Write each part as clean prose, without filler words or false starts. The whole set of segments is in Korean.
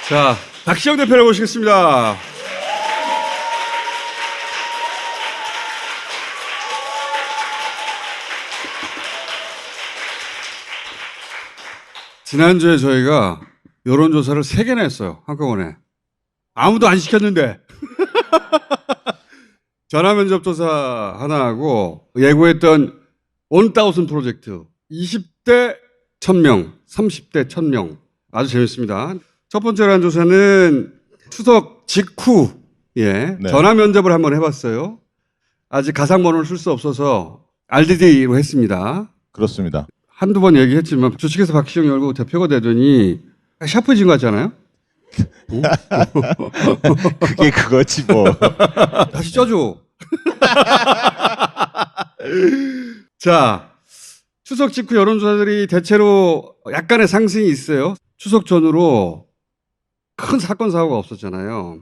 자, 박시영 대표를 모시겠습니다. 지난주에 저희가 여론조사를 3개나 했어요. 한꺼번에. 아무도 안 시켰는데. 전화면접조사 하나 하고 예고했던 1000 프로젝트. 20대 1000명, 30대 1000명. 아주 재밌습니다. 첫 번째로 한 조사는 추석 직후 네. 전화면접을 한번 해봤어요. 아직 가상번호를 쓸 수 없어서 RDD로 했습니다. 그렇습니다. 한두 번 얘기했지만 주식회사 박시영 열고 대표가 되더니 샤프해진 것 같잖아요. 그게 그거지 뭐. 다시 쪄줘. 자, 추석 직후 여론조사들이 대체로 약간의 상승이 있어요. 추석 전후로 큰 사건 사고가 없었잖아요.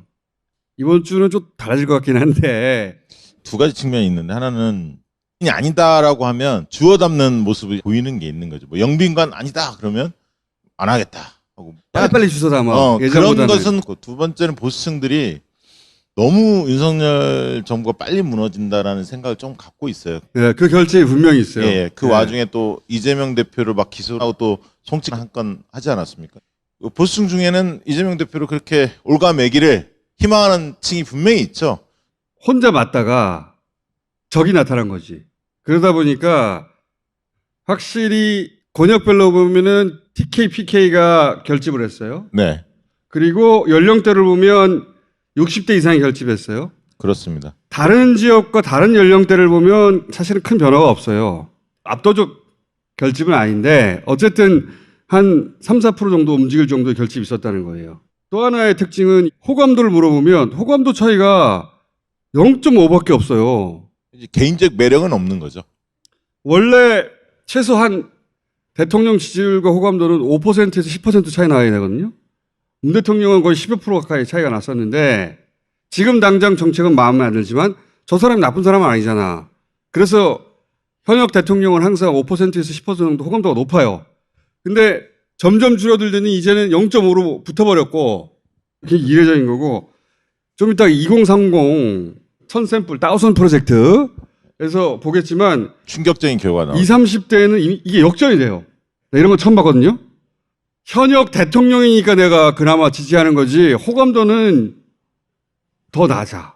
이번 주는 좀 달라질 것 같긴 한데. 두 가지 측면이 있는데 하나는 아니다라고 하면 주워 담는 모습이 보이는 게 있는 거죠. 뭐 영빈관 아니다 그러면 안 하겠다 하고 빨리빨리 주워 담아. 그런 것은 두 번째는 보수층들이 너무 윤석열 정부가 빨리 무너진다라는 생각을 좀 갖고 있어요. 네, 그 결정이 분명히 있어요. 예, 그 와중에 또 이재명 대표를 막 기소하고 또 송치 한 건 하지 않았습니까? 보수층 중에는 이재명 대표를 그렇게 올가매기를 희망하는 층이 분명히 있죠. 혼자 맞다가 적이 나타난 거지. 그러다 보니까 확실히 권역별로 보면은 TK, PK가 결집을 했어요. 네. 그리고 연령대를 보면 60대 이상이 결집했어요. 그렇습니다. 다른 지역과 다른 연령대를 보면 사실은 큰 변화가 없어요. 압도적 결집은 아닌데 어쨌든 한 3, 4% 정도 움직일 정도의 결집이 있었다는 거예요. 또 하나의 특징은 호감도를 물어보면 호감도 차이가 0.5밖에 없어요. 이제 개인적 매력은 없는 거죠. 원래 최소한 대통령 지지율과 호감도는 5%에서 10% 차이 나야 되거든요. 문 대통령은 거의 10여 프로 가까이 차이가 났었는데 지금 당장 정책은 마음에 안 들지만 저 사람이 나쁜 사람은 아니잖아. 그래서 현역 대통령은 항상 5%에서 10% 정도 호감도가 높아요. 근데 점점 줄어들더니 이제는 0.5로 붙어버렸고 그게 이례적인 거고 좀 이따 2030 1000샘플 1000 프로젝트에서 보겠지만 충격적인 결과가 나와요. 20, 30대에는 이게 역전이 돼요. 이런 거 처음 봤거든요. 현역 대통령이니까 내가 그나마 지지하는 거지 호감도는 더 낮아.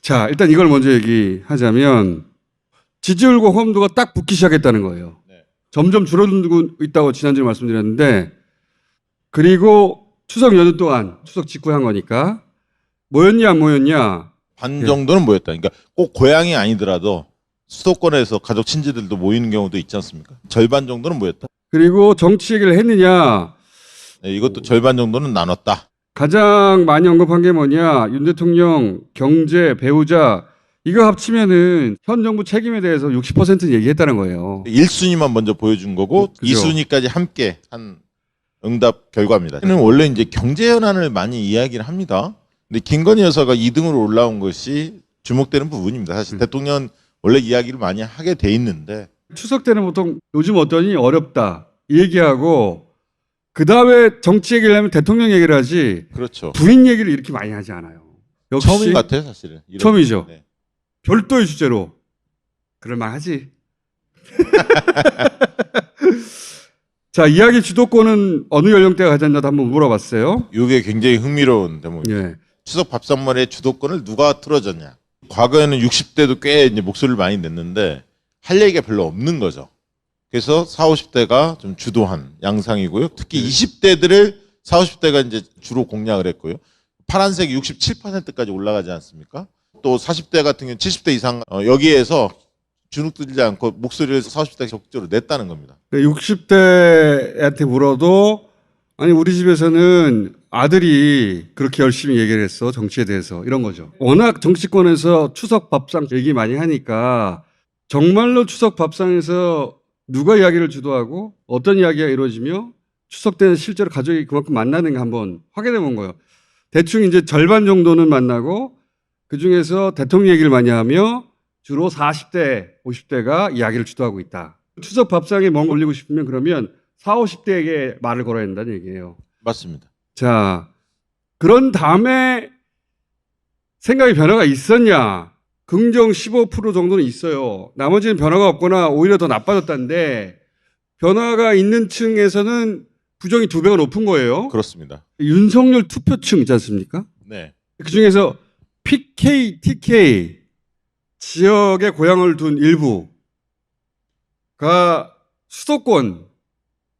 자, 일단 이걸 먼저 얘기하자면 지지율과 호감도가 딱 붙기 시작했다는 거예요. 네. 점점 줄어들고 있다고 지난주에 말씀드렸는데 그리고 추석 연휴 동안 추석 직후에 한 거니까 모였냐 안 모였냐 반 정도는 모였다. 그러니까 꼭 고향이 아니더라도 수도권에서 가족 친지들도 모이는 경우도 있지 않습니까? 절반 정도는 모였다. 그리고 정치 얘기를 했느냐 네, 이것도 절반 정도는 나눴다. 가장 많이 언급한 게 뭐냐 윤 대통령 경제 배우자 이거 합치면은 현 정부 책임에 대해서 60%는 얘기했다는 거예요. 1순위만 먼저 보여준 거고 그죠. 2순위까지 함께 한 응답 결과입니다. 저는 원래 이제 경제 현안을 많이 이야기를 합니다. 근데 김건희 여사가 2등으로 올라온 것이 주목되는 부분입니다. 사실 대통령 원래 이야기를 많이 하게 돼 있는데 추석 때는 보통 요즘 어떠니 어렵다 이 얘기하고 그 다음에 정치 얘기를 하면 대통령 얘기를 하지 그렇죠. 부인 얘기를 이렇게 많이 하지 않아요. 역시 처음인 것 같아요, 사실은. 처음이죠. 네. 별도의 주제로 그럴만하지. 자, 이야기 주도권은 어느 연령대가 가졌냐도 한번 물어봤어요. 이게 굉장히 흥미로운 대목입니다. 예. 추석 밥상머리의 주도권을 누가 틀어줬냐. 과거에는 60대도 꽤 이제 목소리를 많이 냈는데 할 얘기가 별로 없는 거죠. 그래서 40, 50대가 좀 주도한 양상이고요. 특히 20대들을 40, 50대가 이제 주로 공략을 했고요. 파란색이 67%까지 올라가지 않습니까? 또 40대 같은 경우는 70대 이상 여기에서 주눅들지 않고 목소리를 40대가 적극적으로 냈다는 겁니다. 60대한테 물어도 아니 우리 집에서는 아들이 그렇게 열심히 얘기를 했어 정치에 대해서 이런 거죠. 워낙 정치권에서 추석 밥상 얘기 많이 하니까 정말로 추석 밥상에서 누가 이야기를 주도하고 어떤 이야기가 이루어지며 추석 때는 실제로 가족이 그만큼 만나는 게 한번 확인해 본 거예요. 대충 이제 절반 정도는 만나고 그중에서 대통령 얘기를 많이 하며 주로 40대, 50대가 이야기를 주도하고 있다. 추석 밥상에 뭔가 올리고 싶으면 그러면 40, 50대에게 말을 걸어야 된다는 얘기예요. 맞습니다. 자, 그런 다음에 생각의 변화가 있었냐? 긍정 15% 정도는 있어요. 나머지는 변화가 없거나 오히려 더 나빠졌다는데 변화가 있는 층에서는 부정이 2배가 높은 거예요. 그렇습니다. 윤석열 투표층 있지 않습니까? 네. 그 중에서 PK, TK 지역에 고향을 둔 일부가 수도권,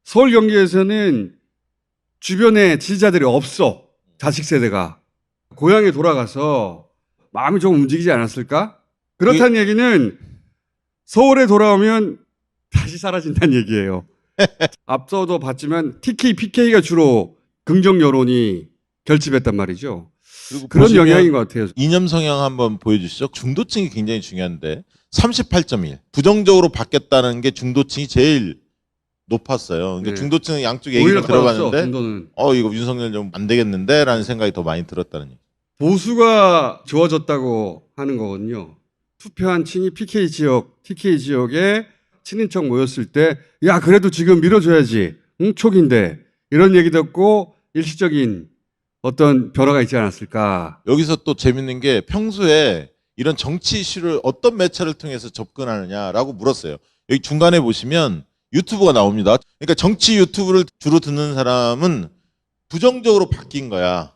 서울 경기에서는 주변에 지지자들이 없어. 자식 세대가. 고향에 돌아가서 마음이 좀 움직이지 않았을까? 그렇다는 얘기는 서울에 돌아오면 다시 사라진다는 얘기예요. 앞서도 봤지만 TK, PK가 주로 긍정 여론이 결집했단 말이죠. 그리고 그런 보시면 영향인 것 같아요. 이념 성향 한번 보여주시죠. 중도층이 굉장히 중요한데 38.1 부정적으로 바뀌었다는 게 중도층이 제일 높았어요. 그러니까 네. 중도층 양쪽 오히려 얘기를 떨어졌어, 들어봤는데 정도는. 이거 윤석열 좀 안 되겠는데 라는 생각이 더 많이 들었다는 얘기. 보수가 좋아졌다고 하는 거거든요. 투표한 층이 PK 지역, TK 지역에 친인척 모였을 때, 야, 그래도 지금 밀어줘야지. 응, 촉인데. 이런 얘기 듣고 일시적인 어떤 변화가 있지 않았을까. 여기서 또 재밌는 게 평소에 이런 정치 이슈를 어떤 매체를 통해서 접근하느냐라고 물었어요. 여기 중간에 보시면 유튜브가 나옵니다. 그러니까 정치 유튜브를 주로 듣는 사람은 부정적으로 바뀐 거야.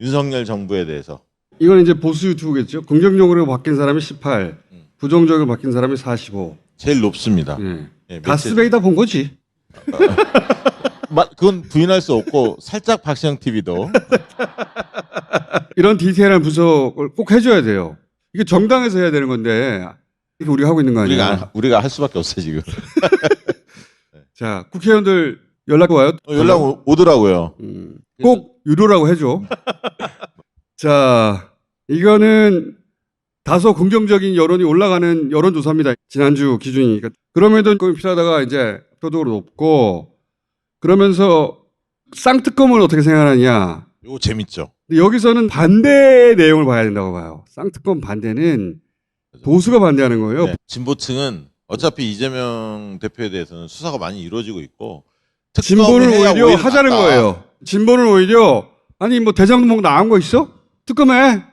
윤석열 정부에 대해서. 이건 이제 보수 유튜브겠죠. 긍정적으로 바뀐 사람이 18, 부정적으로 바뀐 사람이 45. 제일 높습니다. 예. 예, 다스베이다 본 거지. 그건 부인할 수 없고 살짝 박시영 TV도 이런 디테일한 분석을 꼭 해줘야 돼요. 이게 정당에서 해야 되는 건데, 이게 우리가 하고 있는 거 아니야? 우리가 할 수밖에 없어요 지금. 자, 국회의원들 연락 와요? 연락 오더라고요. 꼭 유료라고 해줘. 자, 이거는 다소 긍정적인 여론이 올라가는 여론조사입니다. 지난주 기준이니까. 그럼에도 꼭 필요하다가 이제 압도적으로 높고, 그러면서 쌍특검을 어떻게 생각하느냐. 이거 재밌죠. 근데 여기서는 반대 내용을 봐야 된다고 봐요. 쌍특검 반대는 보수가 반대하는 거예요. 네. 진보층은 어차피 이재명 대표에 대해서는 수사가 많이 이루어지고 있고 진보는 특검을 해야 오히려 하자는 낫다. 거예요. 진보는 오히려 아니 뭐 대장동 나온 거 있어? 특검해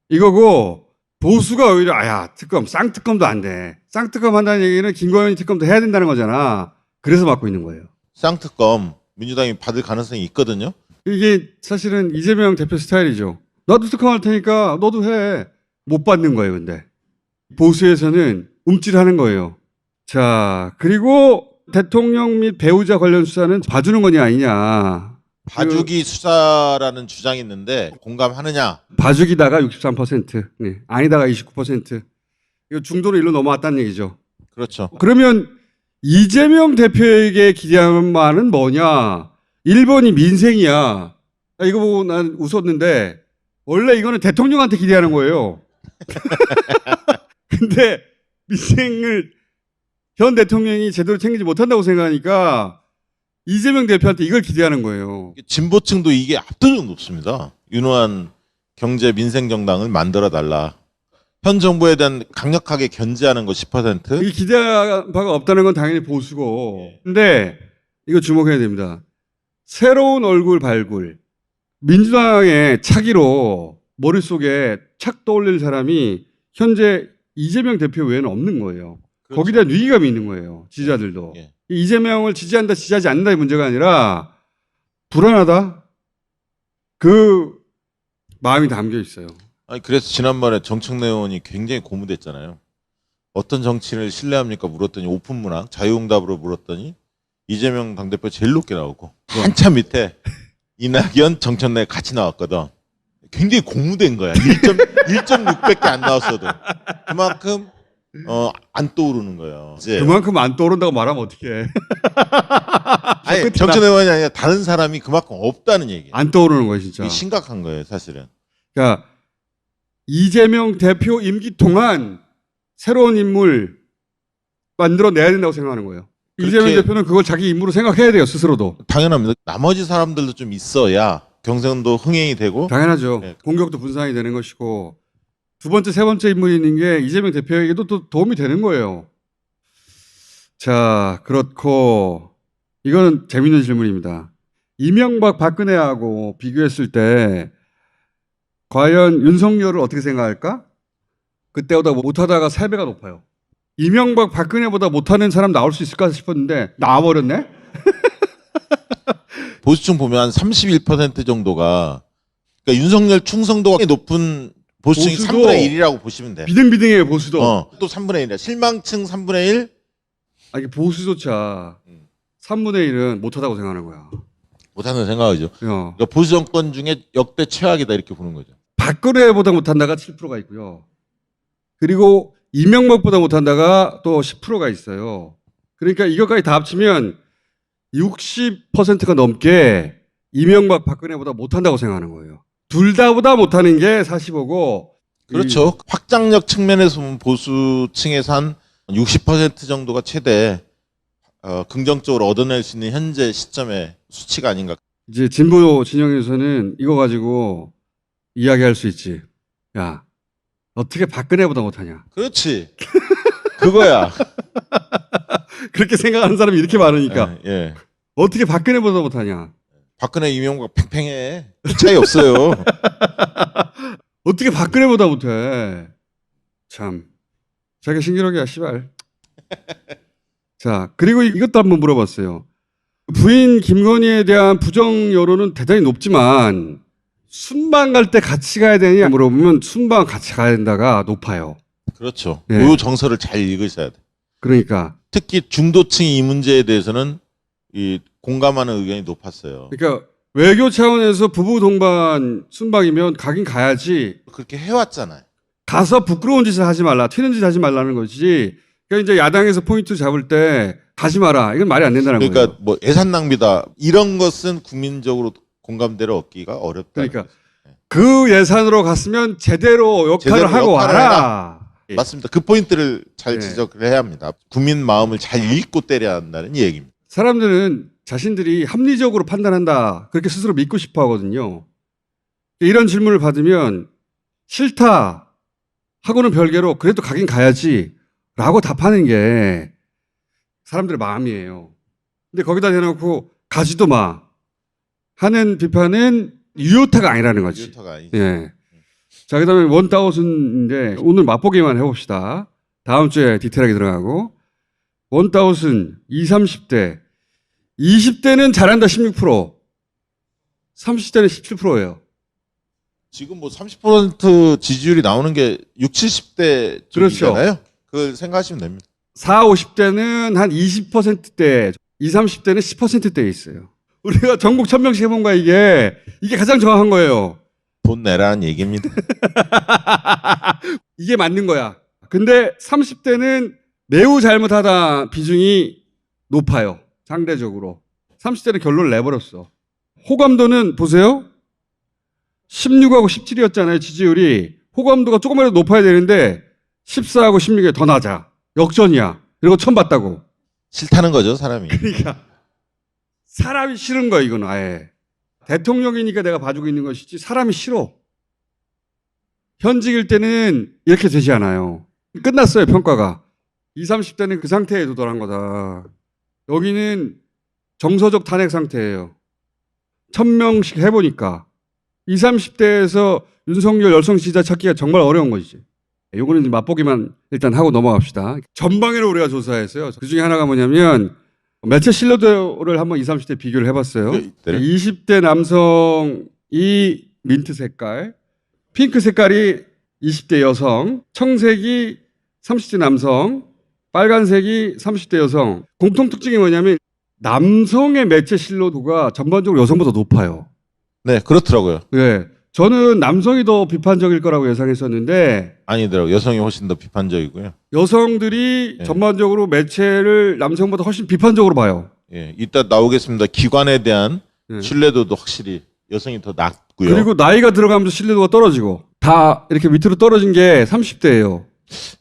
이거고 보수가 오히려 아야 특검 쌍특검도 안 돼. 쌍특검 한다는 얘기는 김건희 특검도 해야 된다는 거잖아. 그래서 맡고 있는 거예요. 쌍특검 민주당이 받을 가능성이 있거든요. 이게 사실은 이재명 대표 스타일이죠. 나도 특검할 테니까 너도 해. 못 받는 거예요. 근데 보수에서는 움찔하는 거예요. 자 그리고 대통령 및 배우자 관련 수사는 봐주는 거냐 아니냐. 봐주기 수사라는 주장이 있는데 공감하느냐? 봐주기다가 63%, 네. 아니다가 29%. 이거 중도로 일로 넘어왔다는 얘기죠. 그렇죠. 그러면 이재명 대표에게 기대하는 바는 뭐냐? 1번이 민생이야. 이거 보고 난 웃었는데 원래 이거는 대통령한테 기대하는 거예요. 근데 민생을 현 대통령이 제대로 챙기지 못한다고 생각하니까 이재명 대표한테 이걸 기대하는 거예요. 진보층도 이게 압도적으로 높습니다. 윤호한 경제 민생 정당을 만들어 달라. 현 정부에 대한 강력하게 견제하는 거 10%. 이게 기대할 바가 없다는 건 당연히 보수고. 근데 이거 주목해야 됩니다. 새로운 얼굴 발굴. 민주당의 차기로 머릿속에 착 떠올릴 사람이 현재 이재명 대표 외에는 없는 거예요. 그렇죠. 거기에 대한 위기감이 있는 거예요. 지지자들도. 예. 이재명을 지지한다, 지지하지 않는다의 문제가 아니라 불안하다. 그 마음이 담겨 있어요. 아니 그래서 지난번에 정청래 의원이 굉장히 고무됐잖아요. 어떤 정치인을 신뢰합니까? 물었더니 오픈 문항 자유응답으로 물었더니 이재명 당대표 제일 높게 나오고 한참 밑에 이낙연 정청래 같이 나왔거든. 굉장히 고무된 거야. 1.6밖에 안 나왔어도 그만큼 안 떠오르는 거예요. 이제 그만큼 안 떠오른다고 말하면 어떡해. 아니 정청래 의원이 아니라 다른 사람이 그만큼 없다는 얘기예요. 안 떠오르는 거예요, 진짜. 이게 심각한 거예요, 사실은. 그러니까 이재명 대표 임기 동안 새로운 인물 만들어내야 된다고 생각하는 거예요. 그렇게- 이재명 대표는 그걸 자기 임무로 생각해야 돼요, 스스로도. 당연합니다. 나머지 사람들도 좀 있어야 경선도 흥행이 되고 당연하죠. 네. 공격도 분산이 되는 것이고 두 번째, 세 번째 인물이 있는 게 이재명 대표에게도 또 도움이 되는 거예요. 자, 그렇고 이건 재밌는 질문입니다. 이명박 박근혜하고 비교했을 때 과연 윤석열을 어떻게 생각할까? 그때보다 못하다가 3배가 높아요. 이명박 박근혜보다 못하는 사람 나올 수 있을까 싶었는데 나와버렸네? 보수층 보면 한 31% 정도가 그러니까 윤석열 충성도가 높은 보수층이 보수도 3분의 1이라고 보시면 돼. 비등비등해요, 보수도. 또 3분의 1이야. 실망층 3분의 1. 아, 이게 보수조차 3분의 1은 못하다고 생각하는 거야. 못하는 생각이죠. 야, 그러니까 보수 정권 중에 역대 최악이다 이렇게 보는 거죠. 박근혜보다 못한다가 7%가 있고요. 그리고 이명박보다 못한다가 또 10%가 있어요. 그러니까 이것까지 다 합치면 60%가 넘게 이명박 박근혜보다 못한다고 생각하는 거예요. 둘 다보다 못하는 게 45고. 그렇죠. 확장력 측면에서 보면 보수층에서 한 60% 정도가 최대 긍정적으로 얻어낼 수 있는 현재 시점의 수치가 아닌가. 이제 진보 진영에서는 이거 가지고 이야기할 수 있지. 야, 어떻게 박근혜보다 못하냐. 그렇지. 그거야. 그렇게 생각하는 사람이 이렇게 많으니까. 예. 어떻게 박근혜보다 못하냐. 박근혜 이명박 팽팽해. 그 차이 없어요. 어떻게 박근혜보다 못해. 참. 자기 신기록이야, 씨발. 자, 그리고 이것도 한번 물어봤어요. 부인 김건희에 대한 부정 여론은 대단히 높지만 순방 갈 때 같이 가야 되냐 물어보면 순방 같이 가야 된다가 높아요. 그렇죠. 예. 그 정서를 잘 읽으셔야 돼. 그러니까. 특히 중도층이 이 문제에 대해서는 이 공감하는 의견이 높았어요. 그러니까 외교 차원에서 부부 동반 순방이면 가긴 가야지. 그렇게 해왔잖아요. 가서 부끄러운 짓을 하지 말라, 튀는 짓 하지 말라는 거지. 그러니까 이제 야당에서 포인트 잡을 때 가지 마라. 이건 말이 안 된다는 거예요. 그러니까 뭐 예산 낭비다 이런 것은 국민적으로 공감대를 얻기가 어렵다. 그러니까 그 예산으로 갔으면 제대로 역할을 제대로 하고 역할을 와라. 맞습니다. 그 포인트를 잘 예. 지적을 해야 합니다. 국민 마음을 잘 읽고 때려야 한다는 얘기입니다. 사람들은 자신들이 합리적으로 판단한다. 그렇게 스스로 믿고 싶어 하거든요. 이런 질문을 받으면 싫다 하고는 별개로 그래도 가긴 가야지 라고 답하는 게 사람들의 마음이에요. 근데 거기다 대놓고 가지도 마 하는 비판은 유효타가 아니라는 거지. 유효타가 아니죠. 예. 자, 그 다음에 원다우슨인데 오늘 맛보기만 해봅시다. 다음 주에 디테일하게 들어가고. 원다우슨 20, 30대. 20대는 잘한다 16%. 30대는 17%예요. 지금 뭐 30% 지지율이 나오는 게 60, 70대 쪽이잖아요. 그걸 생각하시면 됩니다. 40, 50대는 한 20%대, 20, 30대는 10%대에 있어요. 우리가 전국 1000명씩 해본 거야, 이게 가장 정확한 거예요. 돈 내라는 얘기입니다. 이게 맞는 거야. 근데 30대는 매우 잘못하다 비중이 높아요. 상대적으로. 30대는 결론을 내버렸어. 호감도는 보세요. 16하고 17이었잖아요, 지지율이. 호감도가 조금이라도 높아야 되는데 14하고 16이 더 낮아. 역전이야. 그리고 처음 봤다고. 싫다는 거죠, 사람이. 그러니까 사람이 싫은 거야, 이건 아예. 대통령이니까 내가 봐주고 있는 것이지 사람이 싫어. 현직일 때는 이렇게 되지 않아요. 끝났어요, 평가가. 20, 30대는 그 상태에 도달한 거다. 여기는 정서적 탄핵 상태예요. 1000명씩 해보니까 20, 30대에서 윤석열 열성 지지자 찾기가 정말 어려운 것이지. 요거는 이제 맛보기만 일단 하고 넘어갑시다. 전방위로 우리가 조사했어요. 그 중에 하나가 뭐냐면 매체 신뢰도를 한번 20, 30대 비교를 해봤어요. 20대 남성이 민트 색깔, 핑크 색깔이 20대 여성, 청색이 30대 남성, 빨간색이 30대 여성. 공통 특징이 뭐냐면 남성의 매체 신뢰도가 전반적으로 여성보다 높아요. 네, 그렇더라고요. 네. 저는 남성이 더 비판적일 거라고 예상했었는데 아니더라고요. 여성이 훨씬 더 비판적이고요. 여성들이 네. 전반적으로 매체를 남성보다 훨씬 비판적으로 봐요. 예, 이따 나오겠습니다. 기관에 대한 네. 신뢰도도 확실히 여성이 더 낮고요. 그리고 나이가 들어가면서 신뢰도가 떨어지고 다 이렇게 밑으로 떨어진 게 30대예요.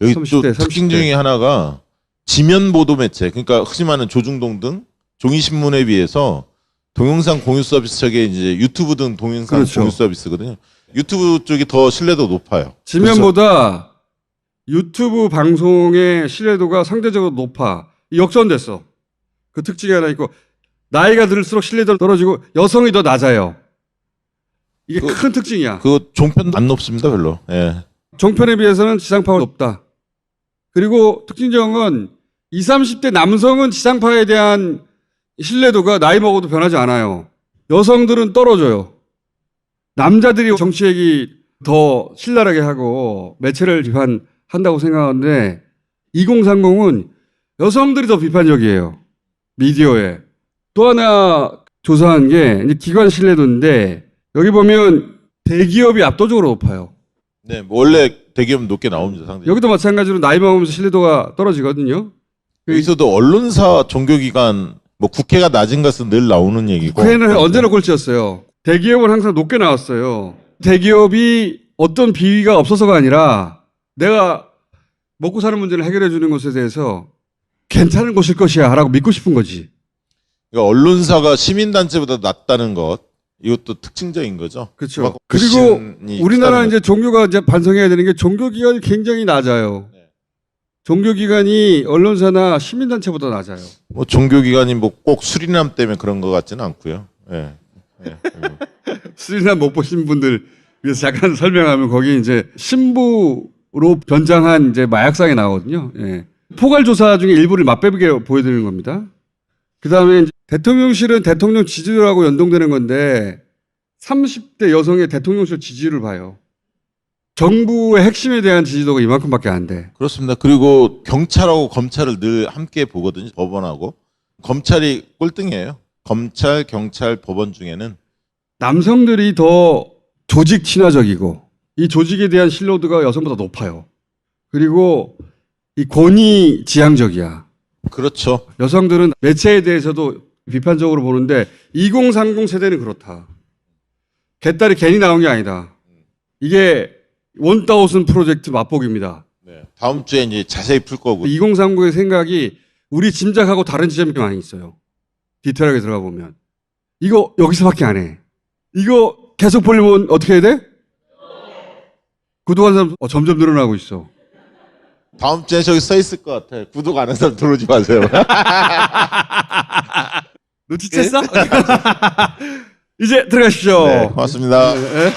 여기 30대, 또 30대. 특징 중에 하나가 지면 보도 매체, 그러니까 흔히 말하는 조중동 등 종이 신문에 비해서 동영상 공유 서비스 저게 이제 유튜브 등 동영상 그렇죠. 공유 서비스거든요. 유튜브 쪽이 더 신뢰도 높아요. 지면보다 유튜브 방송의 신뢰도가 상대적으로 높아. 역전됐어. 그 특징이 하나 있고 나이가 들수록 신뢰도는 떨어지고 여성이 더 낮아요. 이게 큰 특징이야. 그 종편도 안 높습니다, 별로. 예. 종편에 비해서는 지상파가 높다. 그리고 특징적은 20, 30대 남성은 지상파에 대한 신뢰도가 나이 먹어도 변하지 않아요. 여성들은 떨어져요. 남자들이 정치 얘기 더 신랄하게 하고 매체를 비판한다고 생각하는데 2030은 여성들이 더 비판적이에요. 미디어에. 또 하나 조사한 게 이제 기관 신뢰도인데 여기 보면 대기업이 압도적으로 높아요. 네, 뭐 원래 대기업은 높게 나옵니다, 상당히. 여기도 마찬가지로 나이 먹으면서 신뢰도가 떨어지거든요. 여기서도 언론사, 종교기관, 뭐 국회가 낮은 것은 늘 나오는 얘기고. 국회는 언제나 꼴찌였어요. 대기업은 항상 높게 나왔어요. 대기업이 어떤 비위가 없어서가 아니라 내가 먹고 사는 문제를 해결해 주는 것에 대해서 괜찮은 곳일 것이야 라고 믿고 싶은 거지. 그러니까 언론사가 시민단체보다 낫다는 것, 이것도 특징적인 거죠. 그렇죠. 그 그리고 신이 우리나라 크다는 이제 종교가 이제 반성해야 되는 게 종교기관이 굉장히 낮아요. 네. 종교기관이 언론사나 시민단체보다 낮아요. 뭐 종교기관이 뭐 꼭 수리남 때문에 그런 것 같지는 않고요. 예. 예. 수리남 못 보신 분들 위해서 잠깐 설명하면 거기 이제 신부로 변장한 이제 마약상이 나오거든요. 예. 포괄조사 중에 일부를 맛배기게 보여드리는 겁니다. 그 다음에 대통령실은 대통령 지지율하고 연동되는 건데 30대 여성의 대통령실 지지율을 봐요. 정부의 핵심에 대한 지지도가 이만큼밖에 안 돼. 그렇습니다. 그리고 경찰하고 검찰을 늘 함께 보거든요. 법원하고. 검찰이 꼴등이에요. 검찰, 경찰, 법원 중에는. 남성들이 더 조직 친화적이고 이 조직에 대한 신뢰도가 여성보다 높아요. 그리고 이 권위 지향적이야. 그렇죠. 여성들은 매체에 대해서도 비판적으로 보는데 2030 세대는 그렇다. 개딸이 괜히 나온 게 아니다. 이게 1000 프로젝트 맛보기입니다. 네. 다음 주에 이제 자세히 풀 거고. 2030의 생각이 우리 짐작하고 다른 지점이 많이 있어요. 디테일하게 들어가 보면. 이거 여기서밖에 안 해. 이거 계속 보려면 어떻게 해야 돼? 구독한 사람 점점 늘어나고 있어. 다음 주에 저기 써 있을 것 같아요. 구독 안 한 사람 들어오지 마세요. 눈치챘어? 이제 들어가십시오. 네, 고맙습니다. 네.